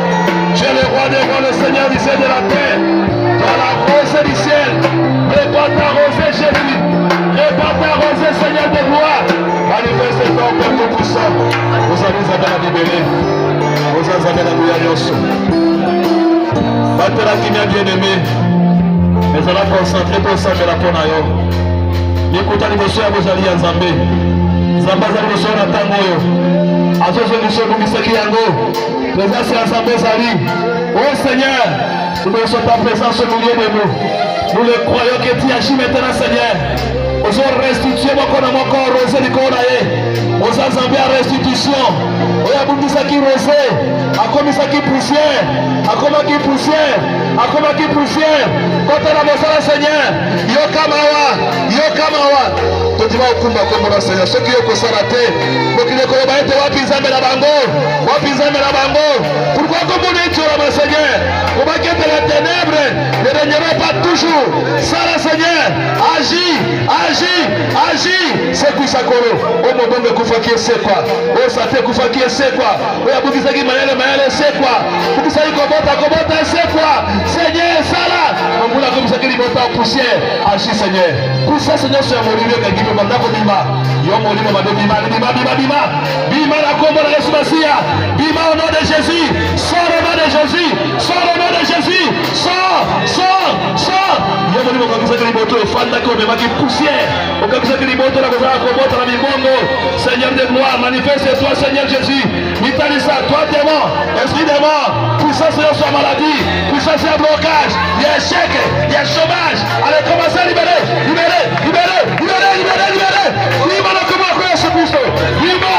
tu es le roi des rois, le Seigneur du ciel de la paix. Dans la rosée du ciel, répand ta rosée, Jésus. Répand ta rosée, Seigneur de gloire. Manifeste ton Père Tout-Puissant. Vous avez la libéré. Vous avez la gloire. Battez la qui m'a bien aimé. Mais on a concentré pour ça de la ponayo. Écoutez les messieurs à vos alliés en Zambé. Zambaza les messieurs à Tangoyo. Azozo les messieurs à Misaki Yango. Présence à Zambé Zali. Oh Seigneur. Nous ne sommes pas présents au milieu de nous. Nous le croyons que tu agis maintenant, Seigneur. Nous allons restituer mon corps rosé du corps. Nous allons enlever la restitution. Nous allons dire ça qui rosé. À comme ça qui poussière. À comme qui poussière. À comme qui poussière. Quand on a besoin, Seigneur. Yokamawa. Yokamawa. Tu vas au combat comme le Seigneur. Ceux qui ont ça la tête. Donc il est comme tu vas pisser la bango. Wapiser la bango. Pourquoi comme on est sur la Seigneur? Comment que les ténèbres ne régneront pas toujours. Ça, le Seigneur, agis, agis, agis. C'est quoi ça, Koro? Oh, mon bon, Koufa qui est quoi? Oh, ça fait Koufa qui est quoi? Oh, y'a beaucoup de gens qui m'aillent, c'est quoi? Beaucoup de gens qui commentent, c'est quoi? Seigneur, ça là. On voulait comme ça qui est en poussière. Agis, Seigneur. Pour ça, Seigneur, c'est un monument qui peut m'en donner. Yo, monument, bima, bima, la combo, la Yesumasia. Bima au nom de Jésus. Sors au nom de Jésus. Sors au nom de Jésus. Sors. Yo, monument, comme ça qui est moto, fanda qui est poussière. Comme ça qui est moto, la combo, la mibongo. Seigneur de gloire, manifeste-toi, Seigneur Jésus. Vitalisa, toi, démon, esprit démon, puissance sur sa maladie, puissance sur blocage, il y a échec, il y a chômage. Allez, commencez à libérer. Viva le combat de Jésus-Christ. Viva.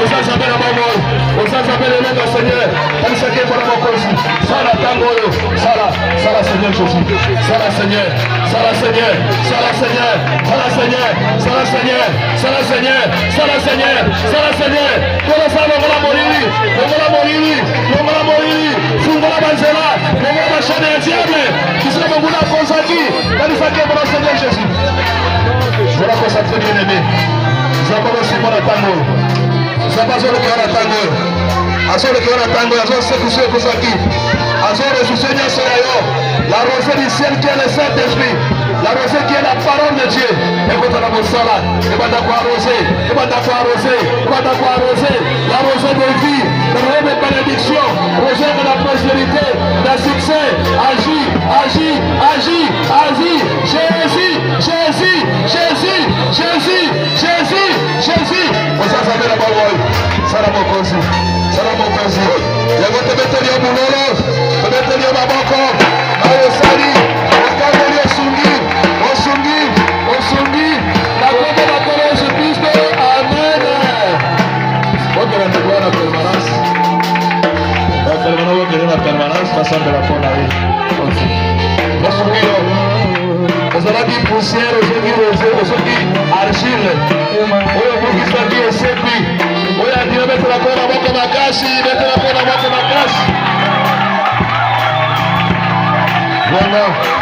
Vous avez la maman, vous avez le nom du Seigneur. Comme ce qui est pour la maman aussi. Ça la tango, ça la Seigneur Jésus. Ça la Seigneur. Pour le sang, on va la mourir. Fungo la banzela, on va la chaîne à diable. Qui sera mon bout à consacrer. Comme ça qui est pour le Seigneur Jésus. Je la consacrer bien aimé. Nous avons aussi pour la tango. Zabazo le cœur à tango. Azor le cœur à tango. Azor c'est tout ce que ça qui. Azor le Seigneur Soyayo. La rosée du ciel qui est le Saint-Esprit. La rosée qui est la parole de Dieu. Écoute la bossala. Et va d'accord arroser. La rosée de vie. La rosée de bénédiction. Rosée de la prospérité. De succès. Agis. Jésus. Salamokosi. Salamokosi. Yango tebeteli ya mulolo. Tebeteli ya maboko. Ayo sali. Wakandeli ya sungi. Osungi. Osungi. Nakobo bakolo Yesu Kristo. Amen. Wote wanakuwa na permanence. Permanence wote na permanence. Masamba la kona hii. Osungiro. Ezalaki poussière osoki argile oyo bokisaki esepi oyo andima betela mpo na moko makasi betela mpo na moko makasi. Voilà.